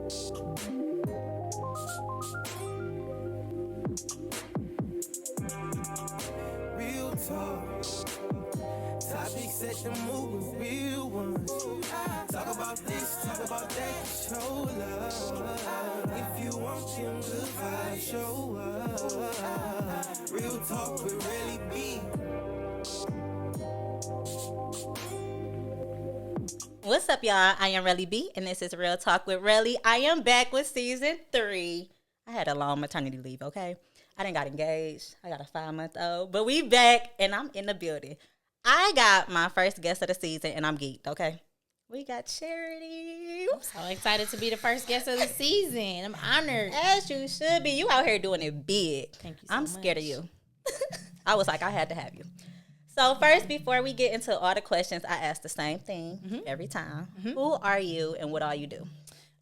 Real talk. Topics set the mood with real ones. Talk about this, talk about that, show love. If you want them good vibes, show up. Real talk with Relly B. What's up, y'all? I am Relly B, and this is Real Talk with Relly. I am back with season 3. I had a long maternity leave, okay? I didn't got engaged. I got a 5-month-old, but we back, and I'm in the building. I got my first guest of the season, and I'm geeked, okay? We got Charity. I'm so excited to be the first guest of the season. I'm honored. As you should be. You out here doing it big. Thank you so I'm much. scared of you. I was like, I had to have you. So first, before we get into all the questions, I ask the same thing every time. Who are you and what all you do?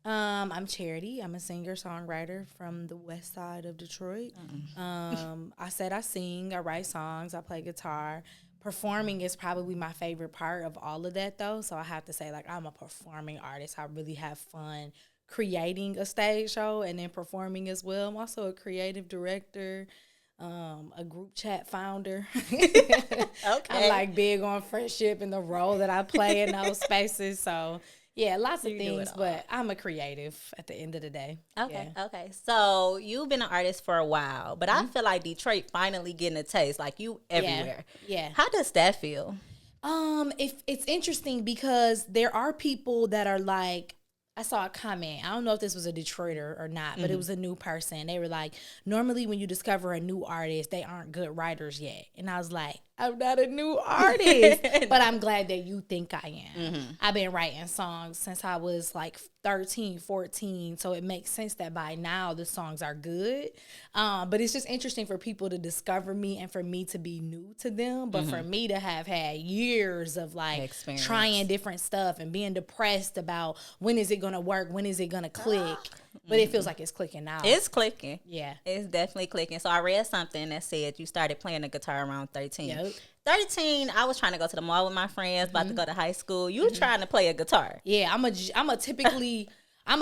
I'm Charity. I'm a singer-songwriter from the west side of Detroit. I said I sing, I write songs, I play guitar. Performing is probably my favorite part of all of that, though. So I have to say, like, I'm a performing artist. I really have fun creating a stage show and then performing as well. I'm also a creative director, a group chat founder. Okay. I'm like big on friendship and the role that I play in those spaces. So yeah, lots of You do it things, all. but I'm a creative at the end of the day. Okay, Yeah. okay. So you've been an artist for a while, but I feel like Detroit finally getting a taste. Like you everywhere. Yeah. How does that feel? If it's interesting because there are people that are like, I saw a comment. I don't know if this was a Detroiter or not, but it was a new person. They were like, normally when you discover a new artist, they aren't good writers yet. And I was like, I'm not a new artist, but I'm glad that you think I am. I've been writing songs since I was like 13, 14. So it makes sense that by now the songs are good. But it's just interesting for people to discover me and for me to be new to them. But for me to have had years of like Experience. trying different stuff and being depressed about when is it going to work? When is it going to click? But it feels like it's clicking now. It's clicking. Yeah. It's definitely clicking. So I read something that said you started playing the guitar around 13. Yep. 13, I was trying to go to the mall with my friends, about to go to high school. You trying to play a guitar. Yeah, I'm a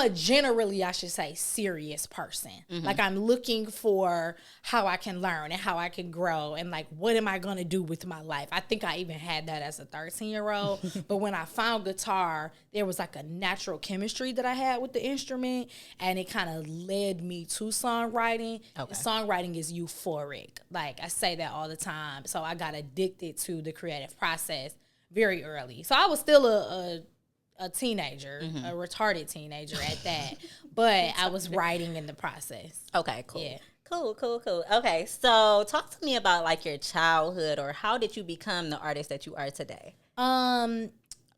generally, I should say, serious person. Like I'm looking for how I can learn and how I can grow and like, what am I going to do with my life? I think I even had that as a 13-year-old. But when I found guitar, there was like a natural chemistry that I had with the instrument and it kind of led me to songwriting. Okay. Songwriting is euphoric. Like I say that all the time. So I got addicted to the creative process very early. So I was still a teenager, a retarded teenager at that, but I was writing in the process. Okay, cool. Yeah. Cool. Okay, so talk to me about like your childhood or how did you become the artist that you are today?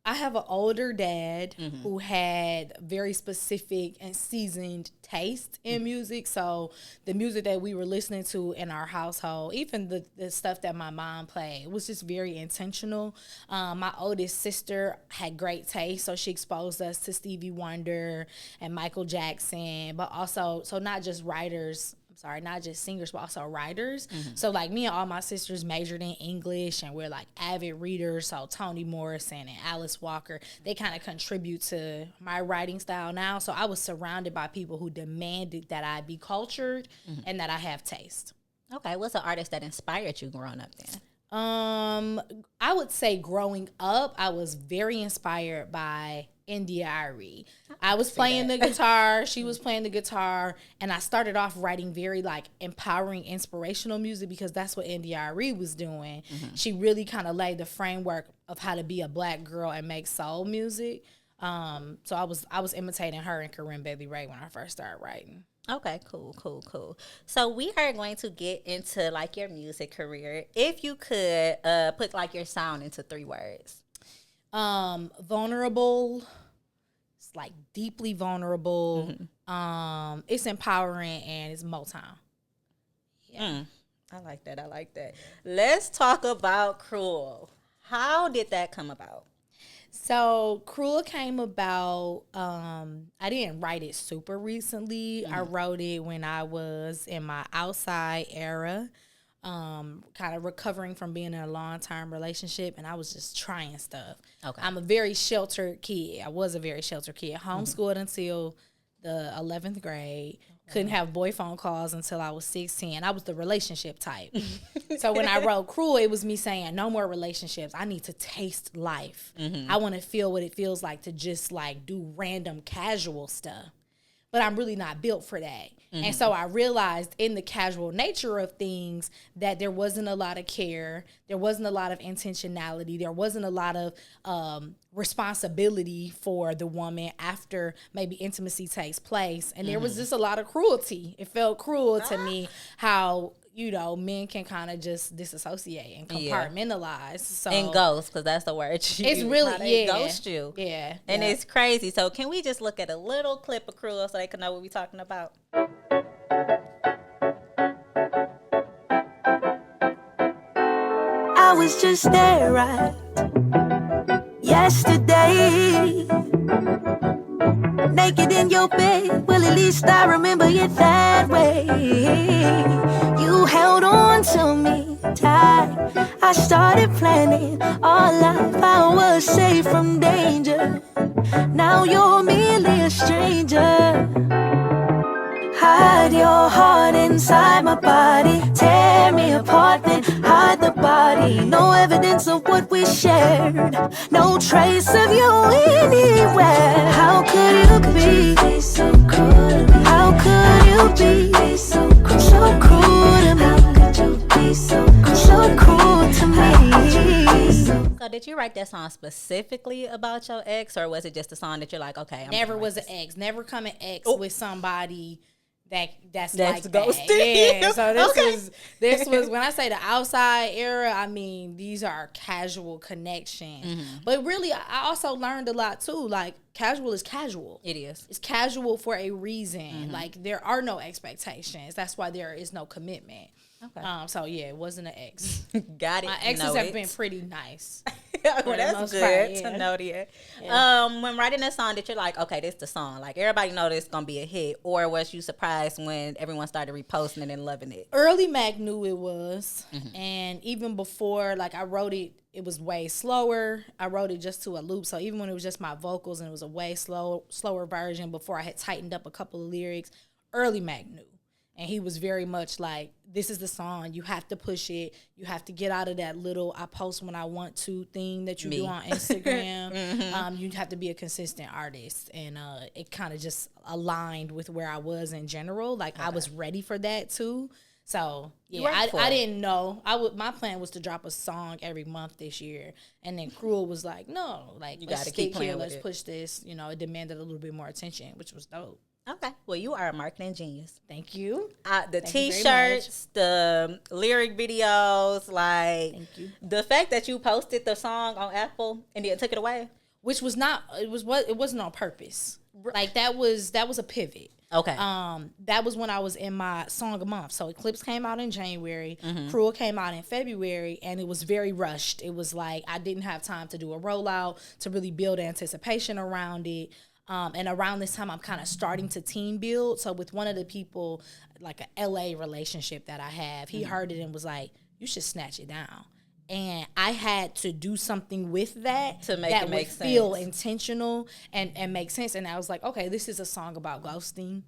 I have an older dad who had very specific and seasoned taste in music. So the music that we were listening to in our household, even the stuff that my mom played, was just very intentional. My oldest sister had great taste, so she exposed us to Stevie Wonder and Michael Jackson, but also, so not just writers, not just singers, but also writers. So like me and all my sisters majored in English and we're like avid readers. So Toni Morrison and Alice Walker, they kind of contribute to my writing style now. So I was surrounded by people who demanded that I be cultured and that I have taste. Okay, what's an artist that inspired you growing up then? I would say growing up, I was very inspired by India Ari. I was playing the guitar, she was playing the guitar, and I started off writing very like empowering, inspirational music because that's what India Ari was doing. She really kind of laid the framework of how to be a black girl and make soul music. So I was imitating her and Corinne Bailey Rae when I first started writing. Okay, cool. So we are going to get into like your music career. If you could put like your sound into 3 words. Vulnerable. It's like deeply vulnerable. It's empowering and it's Motown. Yeah. I like that. Let's talk about Cruel. How did that come about? So Cruel came about, I didn't write it super recently. I wrote it when I was in my outside era, kind of recovering from being in a long-term relationship, and I was just trying stuff. Okay. I'm a very sheltered kid. I was a very sheltered kid, homeschooled until the 11th grade. Couldn't have boy phone calls until I was 16. I was the relationship type. So when I wrote Cruel, it was me saying, no more relationships. I need to taste life. I want to feel what it feels like to just like do random casual stuff. But I'm really not built for that. And so I realized in the casual nature of things that there wasn't a lot of care. There wasn't a lot of intentionality. There wasn't a lot of responsibility for the woman after maybe intimacy takes place. And there was just a lot of cruelty. It felt cruel to me how, you know, men can kind of just disassociate and compartmentalize. So and ghost, because that's the word. It's really, ghost you. Yeah. And it's crazy. So can we just look at a little clip of Cruel so they can know what we're talking about? I was just there, right? Yesterday, naked in your bed. Well, at least I remember it that way. You held on to me tight. I started planning our life. I was safe from danger. Now you're merely a stranger. Hide your heart inside my body. Tear me apart, then hide the body. No evidence of what we shared. No trace of you anywhere. How could you be so cruel to me? How could you be so cruel to me? How could you be so cruel to me? So did you write that song specifically about your ex, or was it just a song that you're like, okay, never was an ex. Never come an ex with somebody that's like ghosting. that. Yeah. So this was when I say the outside era, I mean these are casual connections. But really I also learned a lot too. Like casual is casual. It is. It's casual for a reason. Like there are no expectations. That's why there is no commitment. Okay. So yeah, it wasn't an ex. Got it. My exes have been pretty nice. Well, that's good to know that. Yeah. When writing a song that you're like, okay, this the song. Like everybody know this gonna be a hit, or was you surprised when everyone started reposting it and loving it? Early Mac knew it was, and even before, like I wrote it, it was way slower. I wrote it just to a loop, so even when it was just my vocals and it was a way slower version before I had tightened up a couple of lyrics, Early Mac knew. And he was very much like, this is the song. You have to push it. You have to get out of that little I post when I want to thing that you do on Instagram. You have to be a consistent artist. And it kind of just aligned with where I was in general. Like, I was ready for that, too. So, yeah, I didn't know. My plan was to drop a song every month this year. And then Cruel was like, no, like, you let's gotta keep stick playing here. with Let's it. push this. You know, it demanded a little bit more attention, which was dope. Okay. Well, you are a marketing genius. Thank you. The T-shirts, the lyric videos, like the fact that you posted the song on Apple and then took it away, which was not. It wasn't on purpose. Like that was a pivot. Okay. That was when I was in my song a month. So Eclipse came out in January, Cruel came out in February, and it was very rushed. It was like I didn't have time to do a rollout to really build anticipation around it. And around this time, I'm kind of starting to team build. So with one of the people, like a LA relationship that I have, he heard it and was like, you should snatch it down. And I had to do something with that to make that it make sense. Feel intentional and make sense. And I was like, okay, this is a song about ghosting.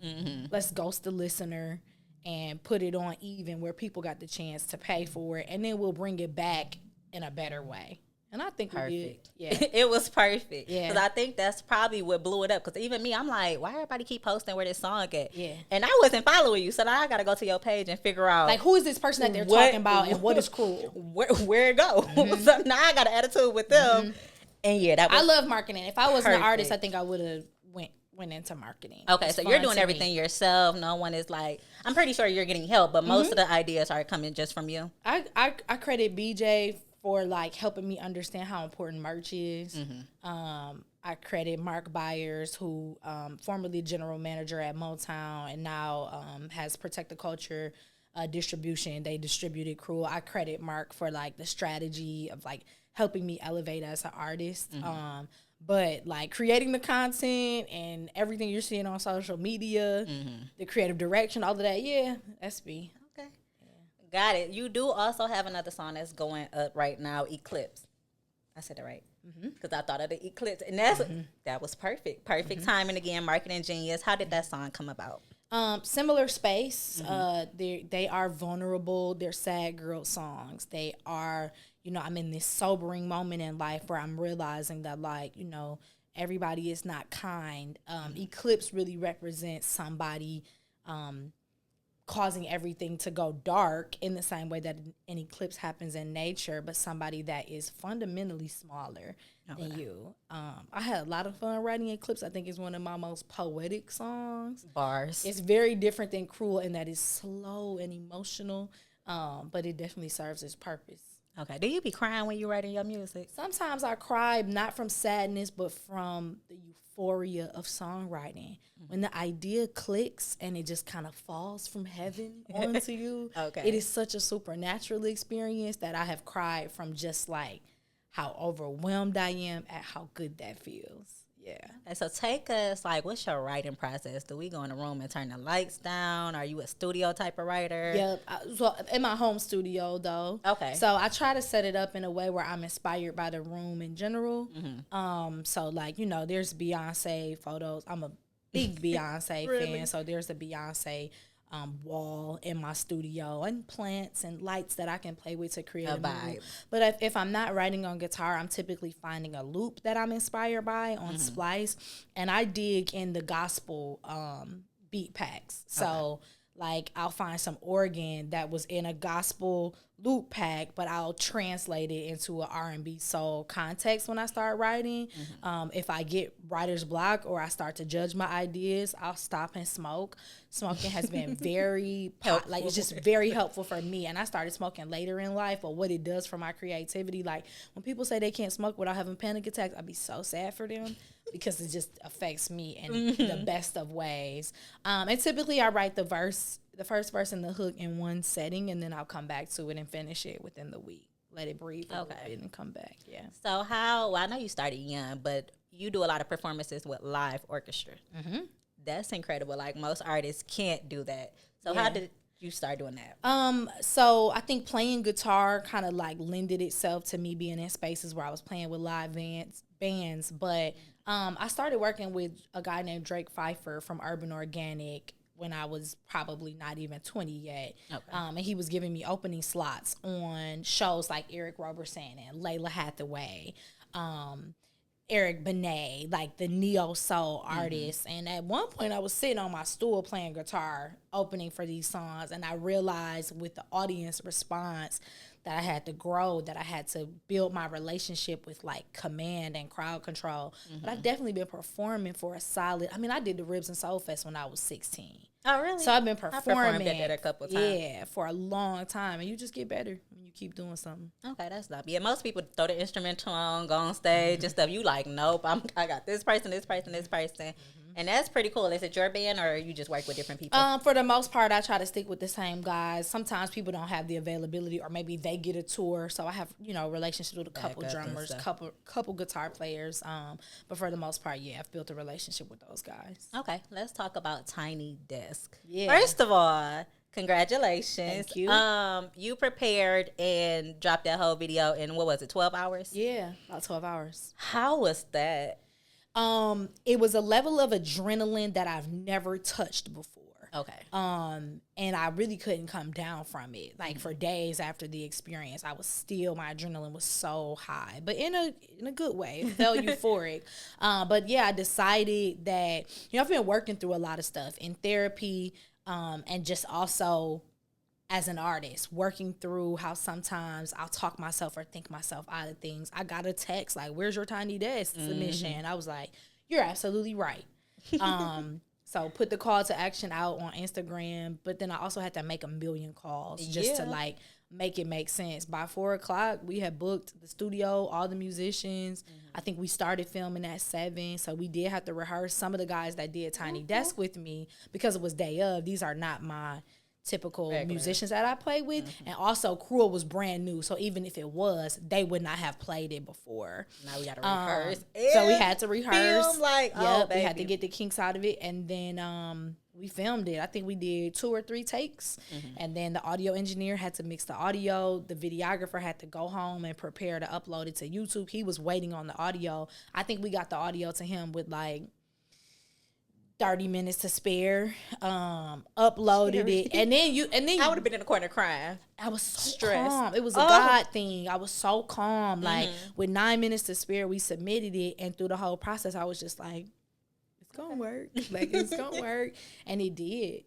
Let's ghost the listener and put it on even where people got the chance to pay for it. And then we'll bring it back in a better way. And I think we did. Yeah. It was perfect. Yeah. Because I think that's probably what blew it up. Because even me, I'm like, why everybody keep posting where this song at? Yeah. And I wasn't following you. So now I got to go to your page and figure out. Like, who is this person that they're talking about and what is Cruel? Where it go? So now I got an attitude with them. And yeah, that was I love marketing. If I wasn't an artist, perfect. I think I would have went into marketing. Okay, It's so you're fun doing to everything me. yourself. No one is like, I'm pretty sure you're getting help, but most of the ideas are coming just from you. I credit BJ for like helping me understand how important merch is. I credit Mark Byers, who formerly general manager at Motown and now has Protect the Culture distribution. They distributed Cruel. I credit Mark for like the strategy of like helping me elevate as an artist. But like creating the content and everything you're seeing on social media, the creative direction, all of that, that's me. Okay. Got it. You do also have another song that's going up right now, Eclipse. I said it right. because I thought of the eclipse, and that was perfect. Perfect timing again, marketing genius. How did that song come about? Similar space. They are vulnerable. They're sad girl songs. They are, I'm in this sobering moment in life where I'm realizing that, like, everybody is not kind. Eclipse really represents somebody causing everything to go dark in the same way that an eclipse happens in nature, but somebody that is fundamentally smaller than you. I had a lot of fun writing Eclipse. I think it's one of my most poetic songs. Bars. It's very different than Cruel in that it's slow and emotional, but it definitely serves its purpose. Okay. Do you be crying when you're writing your music? Sometimes I cry, not from sadness, but from the euphoria of songwriting. When the idea clicks and it just kind of falls from heaven onto you, it is such a supernatural experience that I have cried from just like how overwhelmed I am at how good that feels. Yeah. And so take us, like, what's your writing process? Do we go in a room and turn the lights down? Are you a studio type of writer? Yep. So in my home studio, though. Okay. So I try to set it up in a way where I'm inspired by the room in general. So, like, there's Beyonce photos. I'm a big Beyonce fan. So there's a Beyonce wall in my studio and plants and lights that I can play with to create a mood. But if I'm not writing on guitar, I'm typically finding a loop that I'm inspired by on Splice, and I dig in the gospel beat packs. So like I'll find some organ that was in a gospel loop pack, but I'll translate it into an R&B soul context when I start writing. If I get writer's block or I start to judge my ideas, I'll stop and smoke. Smoking has been very it's just very helpful for me. And I started smoking later in life, but what it does for my creativity, like when people say they can't smoke without having panic attacks, I'd be so sad for them because it just affects me in the best of ways. And typically I write the first verse and the hook in one setting, and then I'll come back to it and finish it within the week. Let it breathe a little bit and come back. Yeah. So I know you started young, but you do a lot of performances with live orchestra. That's incredible. Like most artists can't do that. So how did you start doing that? So I think playing guitar kind of like lended itself to me being in spaces where I was playing with live bands. But I started working with a guy named Drake Pfeiffer from Urban Organic when I was probably not even 20 yet. And he was giving me opening slots on shows like Eric Roberson and Layla Hathaway, Eric Benet, like the neo-soul artists. And at one point I was sitting on my stool playing guitar, opening for these songs, and I realized with the audience response that I had to grow, that I had to build my relationship with like command and crowd control. But I've definitely been performing for a solid, I did the Ribs and Soul Fest when I was 16. Oh, really? So I've been performing. I performed at that a couple times. Yeah, for a long time. And you just get better when you keep doing something. Okay, that's not. Yeah, most people throw the instrumental on, go on stage and stuff. You like, nope, I got this person. And that's pretty cool. Is it your band or you just work with different people? For the most part, I try to stick with the same guys. Sometimes people don't have the availability, or maybe they get a tour. So I have, relationships with a couple drummers, couple guitar players. But for the most part, I've built a relationship with those guys. Okay, let's talk about Tiny Desk. Yeah. First of all, congratulations. Thank you. You prepared and dropped that whole video in, 12 hours? Yeah, about 12 hours. How was that? It was a level of adrenaline that I've never touched before. Okay. And I really couldn't come down from it. Like for days after the experience, my adrenaline was so high, but in a good way. It felt euphoric. But yeah, I decided that, I've been working through a lot of stuff in therapy, and just also as an artist, working through how sometimes I'll talk myself or think myself out of things. I got a text like, "Where's your Tiny Desk submission?" I was like, "You're absolutely right." So put the call to action out on Instagram, but then I also had to make a million calls just to like make it make sense. By 4:00, we had booked the studio, all the musicians. I think we started filming at 7, so we did have to rehearse. Some of the guys that did Tiny Desk with me, because it was day of, these are not my typical musicians that I play with. And also Cruel was brand new, so even if it was, they would not have played it before. Now we got to rehearse. So we had to rehearse. Film, like, we had to get the kinks out of it. And then we filmed it. I think we did 2 or 3 takes. And then the audio engineer had to mix the audio. The videographer had to go home and prepare to upload it to YouTube. He was waiting on the audio. I think we got the audio to him with like 30 minutes to spare. Uploaded it. And then I would have been in the corner crying. I was so Stressed. calm. It was a God thing. I was so calm. Like with 9 minutes to spare, we submitted it, and through the whole process, I was just like, "It's gonna work. Like it's gonna work," and it did.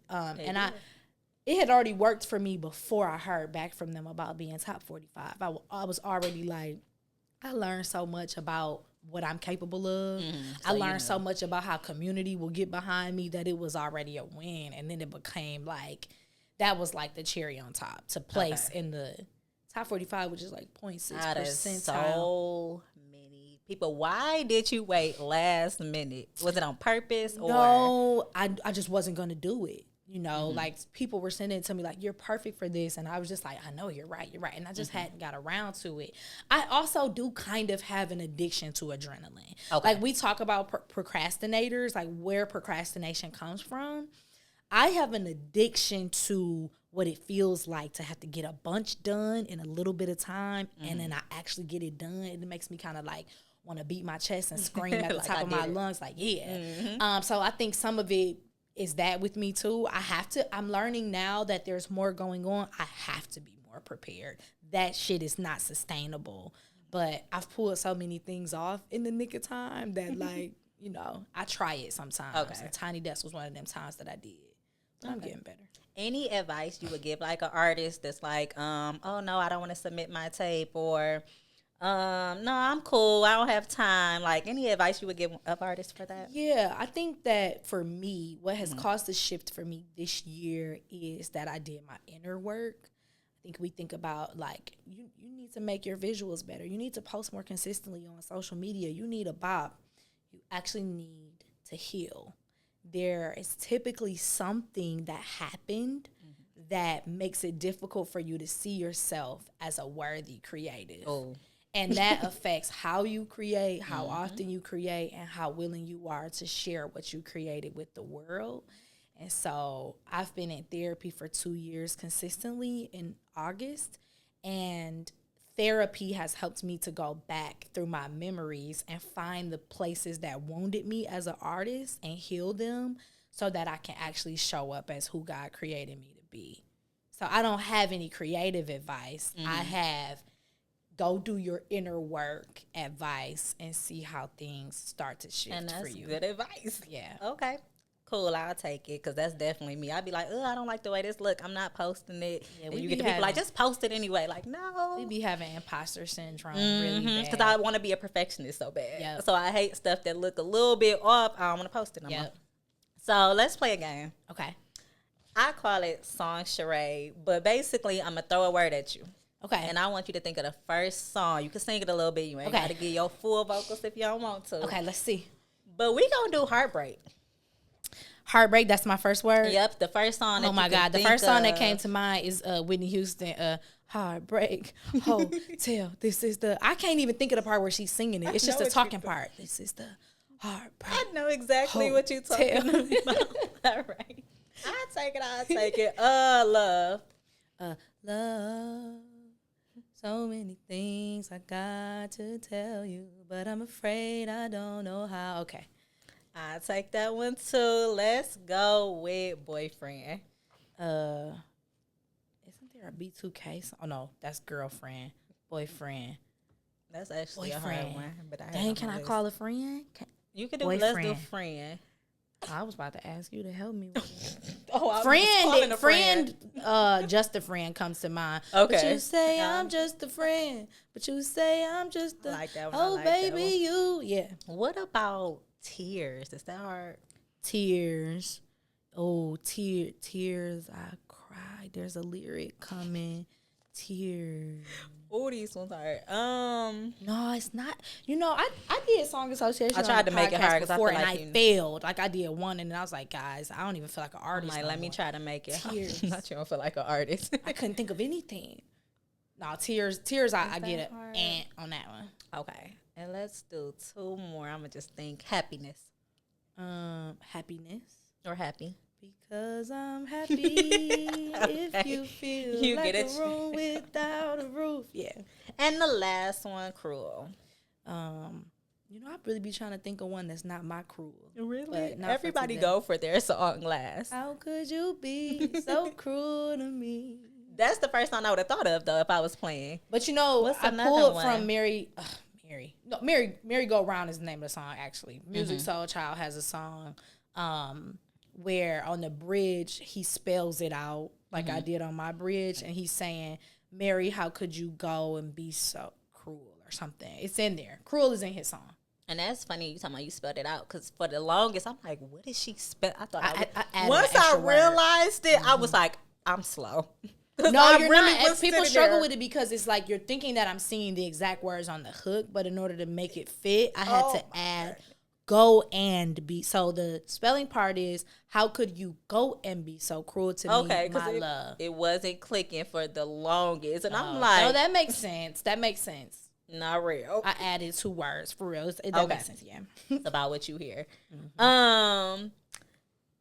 It had already worked for me before I heard back from them about being top 45. I was already like, I learned so much about what I'm capable of. I learned so much about how community will get behind me that it was already a win, and then it became like. That was like the cherry on top to place in the top 45, which is like 0.6%. So many people. Why did you wait last minute? Was it on purpose? No, I just wasn't going to do it. You know, like people were sending it to me like, you're perfect for this. And I was just like, I know you're right. And I just hadn't got around to it. I also do kind of have an addiction to adrenaline. Like we talk about procrastinators, like where procrastination comes from. I have an addiction to what it feels like to have to get a bunch done in a little bit of time, and then I actually get it done. It makes me kind of like want to beat my chest and scream at the like top of my lungs, like, yeah. So I think some of it is that with me too. I'm learning now that there's more going on. I have to be more prepared. That shit is not sustainable. But I've pulled so many things off in the nick of time that like, you know, I try it sometimes. And Tiny Desk was one of them times that I did. I'm getting better. Any advice you would give like an artist that's like, oh no, I don't want to submit my tape, or no, I'm cool, I don't have time. Like any advice you would give an artist for that? Yeah, I think that for me, what has caused the shift for me this year is that I did my inner work. I think we think about like you need to make your visuals better. You need to post more consistently on social media. You need a bop. You actually need to heal. There is typically something that happened that makes it difficult for you to see yourself as a worthy creative. And that affects how you create, how often you create, and how willing you are to share what you created with the world. And so I've been in therapy for 2 years consistently in August, and therapy has helped me to go back through my memories and find the places that wounded me as an artist and heal them so that I can actually show up as who God created me to be. So I don't have any creative advice. I have go do your inner work advice and see how things start to shift for you. And that's good advice. Yeah. Okay. Cool, I'll take it, because that's definitely me. I'd be like, I don't like the way this look. I'm not posting it. Yeah, and you get the people like, just post it anyway. Like, no. We be having imposter syndrome really bad. Because I want to be a perfectionist so bad. Yep. So I hate stuff that look a little bit off. I don't want to post it no more. So let's play a game. Okay. I call it Song Charade, but basically I'm going to throw a word at you. Okay. And I want you to think of the first song. You can sing it a little bit. You ain't got to get your full vocals if you don't want to. Okay, let's see. But we going to do Heartbreak. Heartbreak, that's my first word? Yep, the first song. Oh, my God. The first song that came to mind is Whitney Houston, Heartbreak, Hotel. This is the... I can't even think of the part where she's singing it. It's just the talking part. This is the Heartbreak. I know exactly what you're talking about. All right. I'll take it. Love. Love. So many things I got to tell you, but I'm afraid I don't know how. Okay. I'll take that one too. Let's go with Boyfriend. Isn't there a B2K song? Oh no, that's Girlfriend. Boyfriend. That's actually a hard one. But can I call a friend? You could do Let's do Friend. I was about to ask you to help me with it. friend, just a friend comes to mind. Okay. But you say I'm just a friend, but you say I'm just a, like that one. oh like baby, you, yeah. What about Tears? Is that hard? Tears. Oh, tears, I cried. There's a lyric coming. Tears. Oh, these ones hard. No, it's not. You know, I did song association. I tried to make it hard before, because I failed. Like I did one, and then I was like, guys, I don't even feel like an artist. Let me try to make it. Tears. Not you don't feel like an artist. I couldn't think of anything. No, tears. I get it. On that one. Okay, and let's do 2 more. I'm gonna just think Happiness. Happiness or Happy. Because I'm happy if you feel You like get a it. room without a roof. Yeah. And the last one, Cruel. I really be trying to think of one that's not my Cruel. Really? But not for Everybody today. go for their song last. How could you be so cruel to me? That's the first song I would have thought of, though, if I was playing. But What's I another pulled one? from Mary Go Round is the name of the song, actually. Music Soul Child has a song where on the bridge he spells it out like I did on my bridge, and he's saying, Mary, how could you go and be so cruel or something. It's in there. Cruel is in his song. And that's funny you talking about you spelled it out, because for the longest I'm like, what did she spell? I thought I added once an I extra word. realized it, I was like, I'm slow. No, I you're really not. was People sitting struggle there. with it because it's like you're thinking that I'm singing the exact words on the hook, but in order to make it fit, I had to add go and be. So the spelling part is, how could you go and be so cruel to Okay, me, my because love? it wasn't clicking for the longest. And I'm like, No, that makes sense. That makes sense. not real. I added 2 words for real. That Okay. makes sense. Yeah. It's about what you hear. I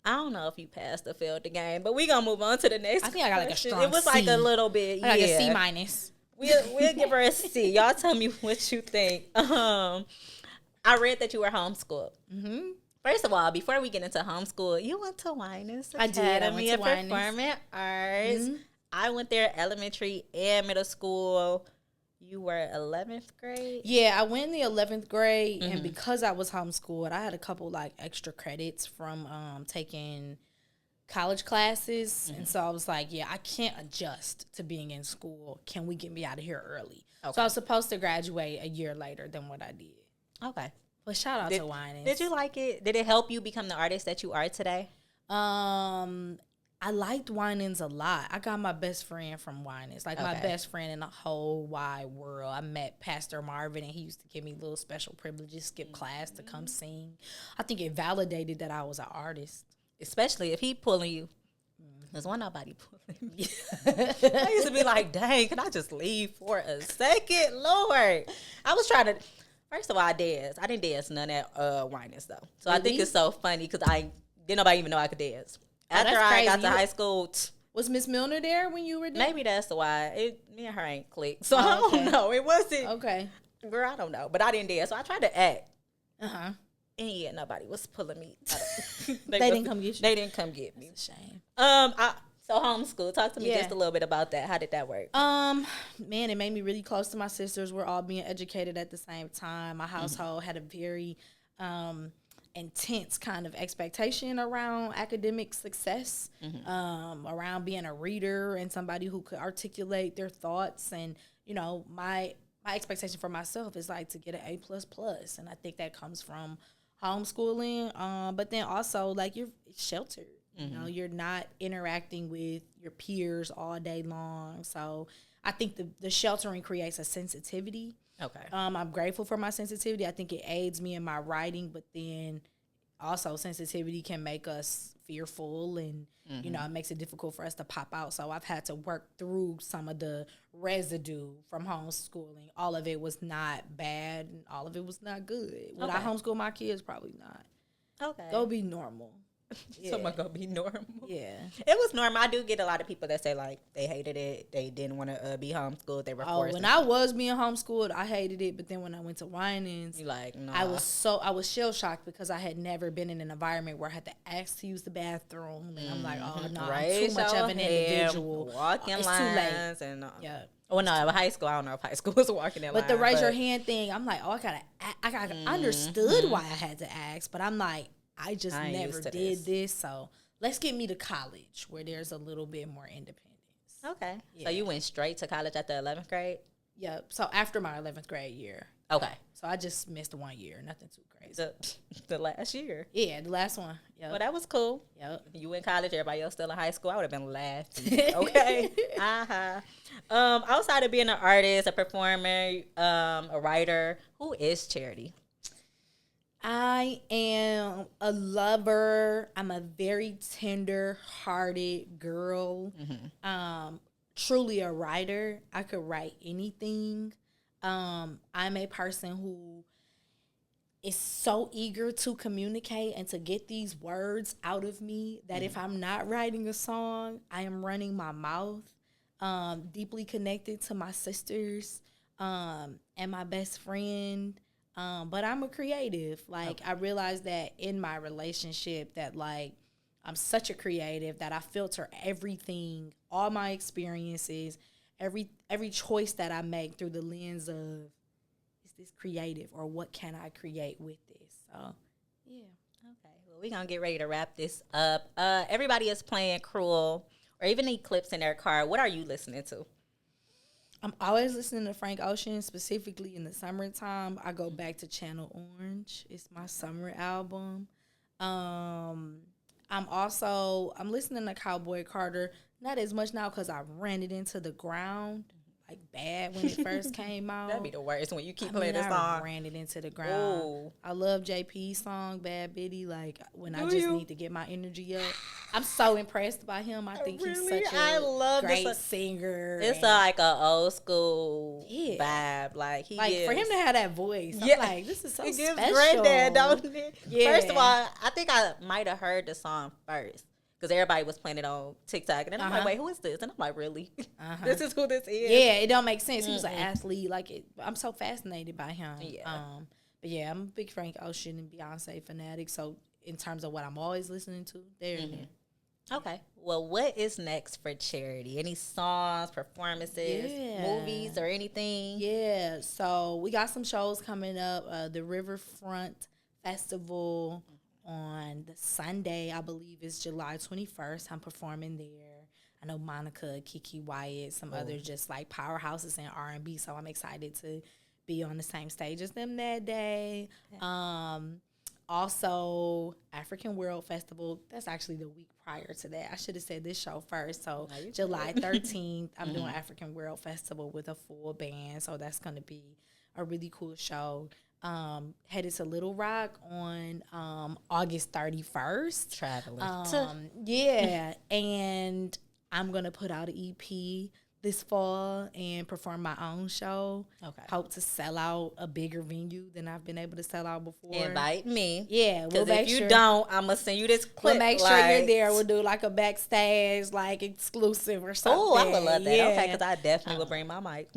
don't know if you passed or failed the game, but we gonna move on to the next. I think I got like a question. strong It was like C. a little bit. I got yeah. a C minus. We'll give her a C. Y'all tell me what you think. I read that you were homeschooled. Mm-hmm. First of all, before we get into homeschool, you went to Winans I did. I went Academy to of Winans. Performing Arts. Mm-hmm. I went there elementary and middle school. You were 11th grade? Yeah, I went in the 11th grade, and because I was homeschooled, I had a couple like extra credits from taking college classes, and so I was like, yeah, I can't adjust to being in school. Can we get me out of here early? Okay. So I was supposed to graduate a year later than what I did. Okay. But shout out to Winans. Did you like it? Did it help you become the artist that you are today? I liked Winans a lot. I got my best friend from Winans, like my Okay. best friend in the whole wide world. I met Pastor Marvin, and he used to give me little special privileges, skip class to come sing. I think it validated that I was an artist. Especially if he pulling you. Because why nobody pulling me? I used to be like, dang, can I just leave for a second? Lord. I was trying to, first of all, I danced. I didn't dance none at Winans, though. So I think Really? it's so funny because didn't nobody even know I could dance. After that's I got crazy. to high school, Was Miss Milner there when you were there? maybe that's why. Me and her ain't clicked. So I Oh, don't okay. know. It wasn't, Okay. girl, I don't know. But I didn't dance. So I tried to act. Uh-huh. And yeah, nobody was pulling me. They didn't come get you? They didn't come get me. Shame. So homeschool. Talk to me Yeah. just a little bit about that. How did that work? Man, it made me really close to my sisters. We're all being educated at the same time. My household had a very intense kind of expectation around academic success, around being a reader and somebody who could articulate their thoughts. And, my expectation for myself is like to get an A++. And I think that comes from homeschooling. But then also like you're sheltered. You're not interacting with your peers all day long. So I think the sheltering creates a sensitivity. Okay. I'm grateful for my sensitivity. I think it aids me in my writing, but then also sensitivity can make us fearful, and it makes it difficult for us to pop out. So I've had to work through some of the residue from homeschooling. All of it was not bad, and all of it was not good. Would I Okay. homeschool my kids? Probably not. Okay. Go be normal. Someone gonna be normal. Yeah. It was normal. I do get a lot of people that say like they hated it. They didn't want to be homeschooled. They were Oh, forced. when I was being homeschooled, I hated it. But then when I went to Winans, you like, no. I was shell shocked because I had never been in an environment where I had to ask to use the bathroom, and I'm like, oh no, I'm too much of an individual. Walking It's lines too late. and Yeah. Oh no, high school. I don't know if high school was walking in But the line, raise your hand thing, I'm like, oh, I understood why I had to ask, but I'm like, I just I ain't never used to did this. So let's get me to college where there's a little bit more independence. Okay. Yeah. So you went straight to college after 11th grade. Yep. So after my 11th grade year. Okay. So I just missed 1 year. Nothing too crazy. The last year. Yeah, the last one. Yep. Well, that was cool. Yep. You in college, everybody else still in high school. I would have been laughing. Okay. Outside of being an artist, a performer, a writer, who is Charity? I am a lover. I'm a very tender-hearted girl. Truly a writer. I could write anything. I'm a person who is so eager to communicate and to get these words out of me that if I'm not writing a song, I am running my mouth. Deeply connected to my sisters and my best friend. But I'm a creative. Like, I realized that in my relationship that, like, I'm such a creative that I filter everything, all my experiences, every choice that I make through the lens of, is this creative or what can I create with this? So, yeah. Okay, well, we're going to get ready to wrap this up. Everybody is playing Cruel or even Eclipse in their car. What are you listening to? I'm always listening to Frank Ocean, specifically in the summertime. I go back to Channel Orange. It's my summer album. I'm listening to Cowboy Carter, not as much now because I ran it into the ground, like bad when it first came out. That'd be the worst when you keep playing this song. I ran it into the ground. Ooh. I love JP's song, Bad Bitty, like when I just need to get my energy up. I'm so impressed by him. I think he's such a great singer. It's like an old school vibe. Like, for him to have that voice, I'm like, this is so it special. gives granddad, don't it? Yeah. First of all, I think I might have heard the song first. Because everybody was playing it on TikTok. And then I'm like, wait, who is this? And I'm like, really? This is who this is? Yeah, it don't make sense. He was an athlete. Like, I'm so fascinated by him. Yeah. But yeah, I'm a big Frank Ocean and Beyonce fanatic. So in terms of what I'm always listening to, they're in there. Okay. Well, what is next for Charity? Any songs, performances, movies, or anything? Yeah. So we got some shows coming up. The Riverfront Festival on the Sunday, I believe, is July 21st. I'm performing there. I know Monica, Kiki Wyatt, some others just like powerhouses in R&B. So I'm excited to be on the same stage as them that day. Yeah. Also, African World Festival. That's actually the week prior to that. I should have said this show first. So July 13th, I'm doing African World Festival with a full band. So that's going to be a really cool show. Headed to Little Rock on August 31st. Traveling. Yeah. And I'm going to put out an EP this fall and perform my own show. Okay. Hope to sell out a bigger venue than I've been able to sell out before. Invite me. Yeah. Because if you don't, I'm going to send you this clip. We'll make sure you're there. We'll do like a backstage, like exclusive or something. Oh, I would love that. Yeah. Okay, because I definitely will bring my mic.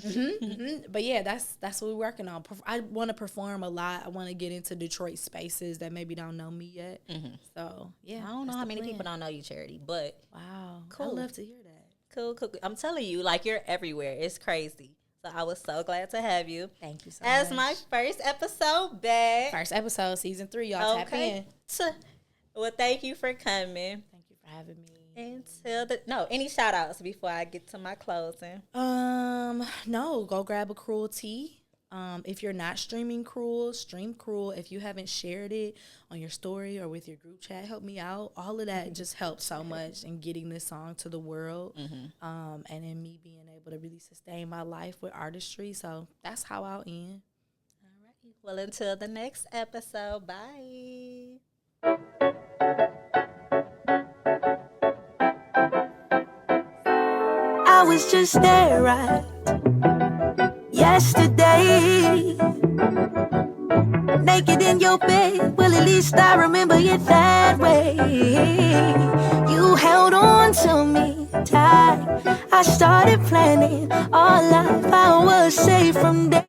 But yeah, that's what we're working on. I want to perform a lot. I want to get into Detroit spaces that maybe don't know me yet. So yeah. I don't know how many people don't know you, Charity, but wow. Cool. I love to hear that. Cool. I'm telling you, like, you're everywhere. It's crazy. So I was so glad to have you. Thank you so much. As my first episode back. First episode, season 3. Y'all tap in. Well, thank you for coming. Thank you for having me. Any shout outs before I get to my closing? No, go grab a Cruel tea. If you're not streaming Cruel, stream Cruel. If you haven't shared it on your story or with your group chat, help me out. All of that just helps so much in getting this song to the world, and in me being able to really sustain my life with artistry. So that's how I'll end. All right. Well, until the next episode, bye. I was just there, right? Yesterday, naked in your bed. Well, at least I remember it that way. You held on to me tight. I started planning our life. I was safe from day.